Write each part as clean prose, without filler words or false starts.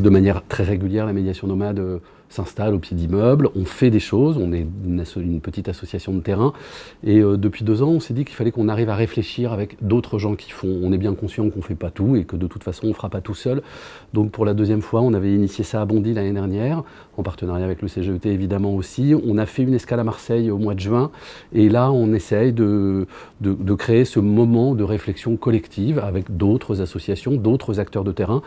De manière très régulière, la médiation nomade s'installe au pied d'immeubles, on fait des choses, on est une petite association de terrain, et depuis 2 ans, on s'est dit qu'il fallait qu'on arrive à réfléchir avec d'autres gens qui font. On est bien conscient qu'on ne fait pas tout et que de toute façon, on ne fera pas tout seul. Donc pour la 2e fois, on avait initié ça à Bondy l'année dernière, en partenariat avec le CGET évidemment aussi. On a fait une escale à Marseille au mois de juin, et là, on essaye de créer ce moment de réflexion collective avec d'autres associations, d'autres acteurs de terrain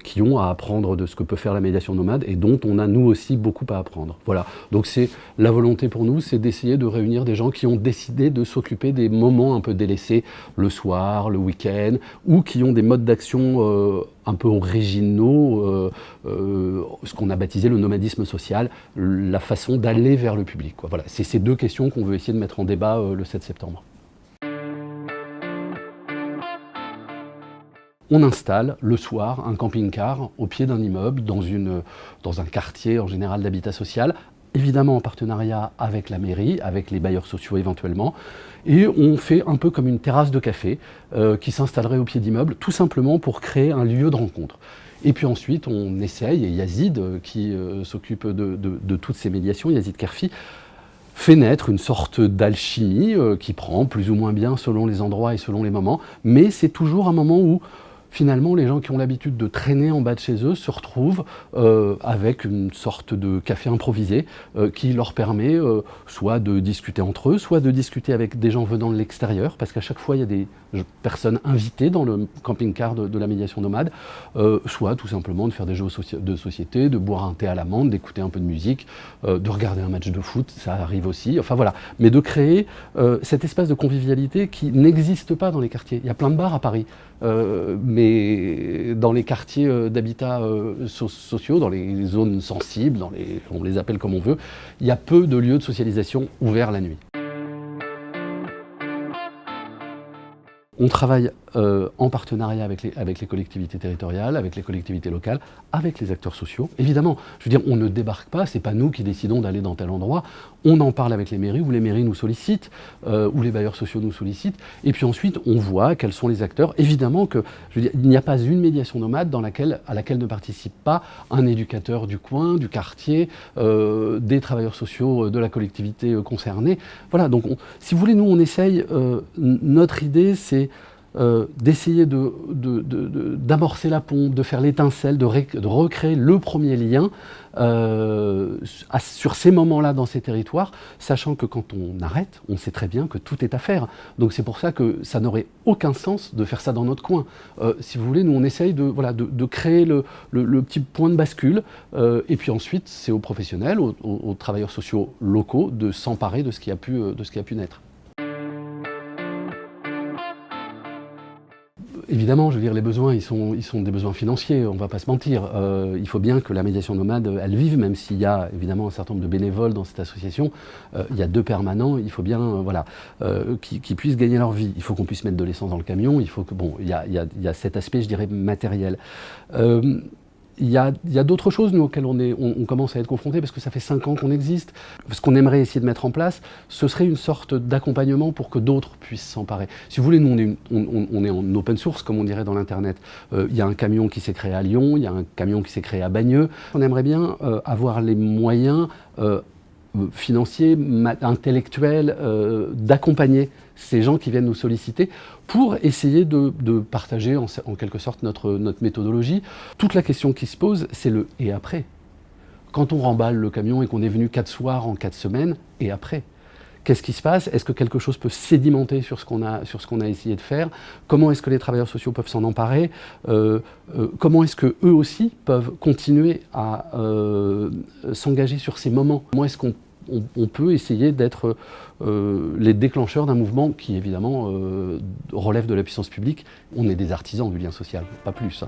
qui ont à apprendre de ce que peut faire la médiation nomade et dont on a nous aussi beaucoup à apprendre. Voilà. Donc c'est la volonté pour nous, c'est d'essayer de réunir des gens qui ont décidé de s'occuper des moments un peu délaissés le soir, le week-end, ou qui ont des modes d'action un peu originaux, ce qu'on a baptisé le nomadisme social, la façon d'aller vers le public, quoi. Voilà. C'est ces 2 questions qu'on veut essayer de mettre en débat le 7 septembre. On installe le soir un camping-car au pied d'un immeuble dans un quartier en général d'habitat social, évidemment en partenariat avec la mairie, avec les bailleurs sociaux éventuellement, et on fait un peu comme une terrasse de café qui s'installerait au pied d'immeuble, tout simplement pour créer un lieu de rencontre. Et puis ensuite on essaye, et Yazid qui s'occupe de toutes ces médiations, Yazid Kerfi, fait naître une sorte d'alchimie qui prend plus ou moins bien selon les endroits et selon les moments, mais c'est toujours un moment où finalement, les gens qui ont l'habitude de traîner en bas de chez eux se retrouvent avec une sorte de café improvisé qui leur permet soit de discuter entre eux, soit de discuter avec des gens venant de l'extérieur, parce qu'à chaque fois, il y a des personnes invitées dans le camping-car de la médiation nomade, soit tout simplement de faire des jeux de société, de boire un thé à l'amande, d'écouter un peu de musique, de regarder un match de foot, ça arrive aussi, enfin voilà. Mais de créer cet espace de convivialité qui n'existe pas dans les quartiers. Il y a plein de bars à Paris, mais dans les quartiers d'habitat sociaux, dans les zones sensibles, on les appelle comme on veut, il y a peu de lieux de socialisation ouverts la nuit. On travaille en partenariat avec les collectivités territoriales, avec les collectivités locales, avec les acteurs sociaux. Évidemment, je veux dire, on ne débarque pas, c'est pas nous qui décidons d'aller dans tel endroit, on en parle avec les mairies, ou les mairies nous sollicitent, ou les bailleurs sociaux nous sollicitent, et puis ensuite on voit quels sont les acteurs. Évidemment que, je veux dire, il n'y a pas une médiation nomade à laquelle ne participe pas un éducateur du coin, du quartier, des travailleurs sociaux de la collectivité concernée. Voilà, donc si vous voulez, nous on essaye, notre idée c'est d'essayer d'amorcer la pompe, de faire l'étincelle, de recréer le premier lien sur ces moments-là dans ces territoires, sachant que quand on arrête, on sait très bien que tout est à faire. Donc c'est pour ça que ça n'aurait aucun sens de faire ça dans notre coin. Si vous voulez, nous on essaye de créer le petit point de bascule, et puis ensuite c'est aux professionnels, aux travailleurs sociaux locaux de s'emparer de ce qui a pu naître. Évidemment, je veux dire, les besoins, ils sont des besoins financiers, on ne va pas se mentir. Il faut bien que la médiation nomade, elle vive, même s'il y a évidemment un certain nombre de bénévoles dans cette association. Il y a 2 permanents, il faut bien qu'ils puissent gagner leur vie. Il faut qu'on puisse mettre de l'essence dans le camion, il faut que, bon, il y a cet aspect, je dirais, matériel. Il y a d'autres choses, nous, auxquelles on commence à être confrontés, parce que ça fait 5 ans qu'on existe. Ce qu'on aimerait essayer de mettre en place, ce serait une sorte d'accompagnement pour que d'autres puissent s'emparer. Si vous voulez, nous, on est en open source, comme on dirait dans l'Internet. Il y a un camion qui s'est créé à Lyon, il y a un camion qui s'est créé à Bagneux. On aimerait bien avoir les moyens financiers, intellectuels, d'accompagner ces gens qui viennent nous solliciter pour essayer de partager en quelque sorte notre méthodologie. Toute la question qui se pose, c'est le « et après ». Quand on remballe le camion et qu'on est venu 4 soirs en 4 semaines, et après ? Qu'est-ce qui se passe? Est-ce que quelque chose peut sédimenter sur ce qu'on a essayé de faire? Comment est-ce que les travailleurs sociaux peuvent s'en emparer? Comment est-ce qu'eux aussi peuvent continuer à s'engager sur ces moments? Comment est-ce qu'on peut essayer d'être les déclencheurs d'un mouvement qui, évidemment, relève de la puissance publique? On est des artisans du lien social, pas plus. Hein.